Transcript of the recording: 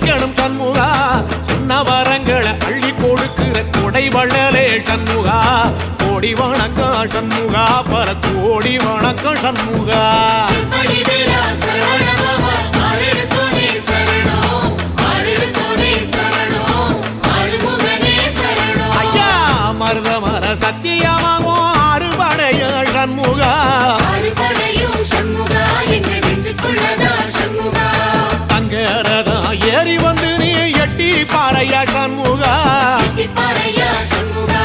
நிக்கணும் சண்முகா சொன்ன வரங்களை அள்ளி கொடுக்கிற கொடை வள்ளலே சண்முகா கோடி வணக்கம் சண்முகா பல கோடி வணக்கம் சண்முகா ஐயா மருதமர சத்தியமாகும் அறுபடைய சண்முகா தங்கரதா ஏறி வந்து நீ எட்டி பாறையா சண்முகா சண்முகா